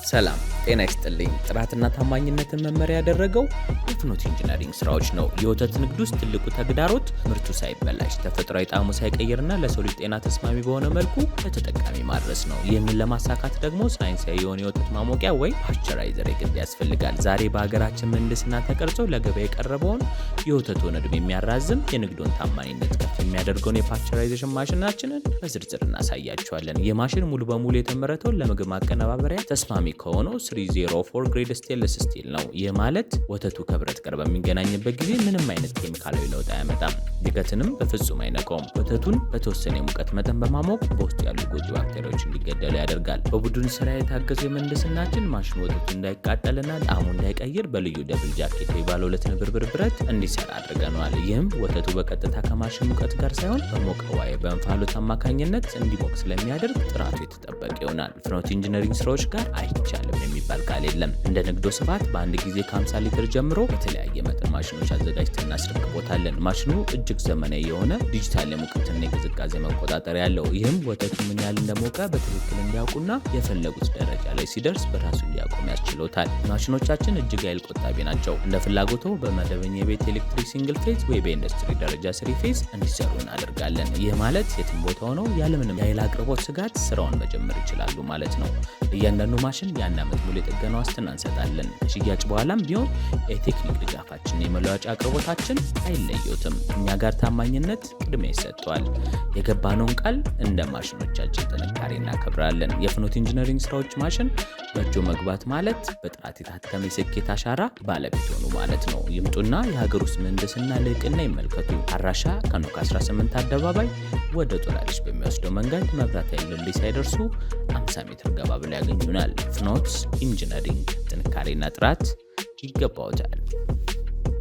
ሰላም ጤና ይስጥልኝ። ጥራትና ታማኝነትን መመሪያ ያደረገው የፍኖት ኢንጂነሪንግ ስራዎች ነው። የወተት ንግድ ውስጥ ትልቁ ተግዳሮት ምርቱ ሳይበላሽ ተፈጥሯዊ ጣዕሙ ሳይቀየርና ለሰው ልጅ ጤና ተስማሚ በሆነ መልኩ ለተጠቃሚ ማድረስ ነው። ይህንን ለማሳካት ደግሞ ሳይንሳዊ የሆነ የወተት ማሞቂያ ወይም ፓስቸራይዘር የግድ ያስፈልጋል። ዛሬ በሀገራችን ምህንድስና ተቀርጾ ለገበያ የቀረበውን የወተቱን ዕድሜ የሚያራዝም የንግዱን ታማኝነት ከፍ የሚያደርገውን የፓስቸራይዜሽን ማሽናችንን በዝርዝር እናሳያቸዋለን። ይህ ማሽን ሙሉ በሙሉ የተመረተው ለምግብ ማቀነባበሪያ ተስማሚ ከሆነው 304 ግሬድ ስቴንለስ ስቲል ነው። ይህ ማለት ወተቱ ከብረት ጋር በሚገናኝበት ጊዜ ምንም አይነት ኬሚካላዊ ለውጥ አያመጣም፣ ድገትንም በፍጹም አይነካውም። ወተቱን በተወሰነ የሙቀት መጠን በማሞቅ በውስጡ ያሉ ጎጂ ባክቴሪያዎች እንዲገደሉ ያደርጋል። በቡድን ስራ የታገዘው የምህንድስናችን ማሽኑ ወተቱ እንዳይቃጠልና ጣዕሙ እንዳይቀይር በልዩ ደብል ጃኬት ወይ ባለ ሁለት ንብርብር ብረት እንዲሰራ አድርገነዋል። ይህም ወተቱ በቀጥታ ከማሽን ሙቀት ጋር ሳይሆን በሞቀ ዋይ በእንፋሎት አማካኝነት እንዲሞቅ ስለሚያደርግ ጥራቱ የተጠበቀ ይሆናል። ፍኖት ኢንጂነሪንግ ስራዎች ጋር አይቻልም የሚባል ቃል የለም። እንደ ንግዶ ስፋት በአንድ ጊዜ ከ50 ሊትር ጀምሮ በተለያየ መጠን ማሽኖች አዘጋጅተን እናስረክቦታለን። ማሽኑ እጅግ ዘመናዊ የሆነ ዲጂታል የሙቀትና የቅዝቃዜ መቆጣጠሪያ ያለው፣ ይህም ወተቱ ምን ያህል እንደሞቀ በትክክል እንዲያውቁና የፈለጉት ደረጃ ላይ ሲደርስ በራሱ እንዲያቆም ያስችሎታል። ማሽኖቻችን እጅግ ኃይል ቆጣቢ ናቸው። እንደ ፍላጎቶ በመደበኛ የቤት ኤሌክትሪክ ሲንግል ፌዝ ወይ በኢንዱስትሪ ደረጃ ስሪ ፌዝ እንዲሰሩ እናደርጋለን። ይህ ማለት የትም ቦታ ሆነው ያለምንም የኃይል አቅርቦት ስጋት ስራውን መጀመር ይችላሉ ማለት ነው። እያንዳንዱ ማሽን የአንድ ዓመት ሙሉ የጥገና ዋስትና እንሰጣለን። ከሽያጭ በኋላም ቢሆን የቴክኒክ ድጋፋችን የመለዋወጫ አቅርቦታችን አይለየውትም። እኛ ጋር ታማኝነት ቅድሚያ ይሰጠዋል። የገባነውን ቃል እንደ ማሽኖቻችን ጥንካሬ እናከብራለን። የፍኖት ኢንጂነሪንግ ስራዎች ማሽን በእጆ መግባት ማለት በጥራት የታተመ የስኬት አሻራ ባለቤት ሆኑ ማለት ነው። ይምጡና የሀገር ውስጥ ምህንድስና ልዕቅና ይመልከቱ። አድራሻ ከኖክ 18 አደባባይ ወደ ጦላልሽ በሚወስደው መንገድ መብራት ኃይል ድልድይ ሳይደርሱ 50 ሜትር ገባ ብለው ያገኙናል። ፍኖት ኢንጂነሪንግ ጥንካሬና ጥራት ይገባዎታል።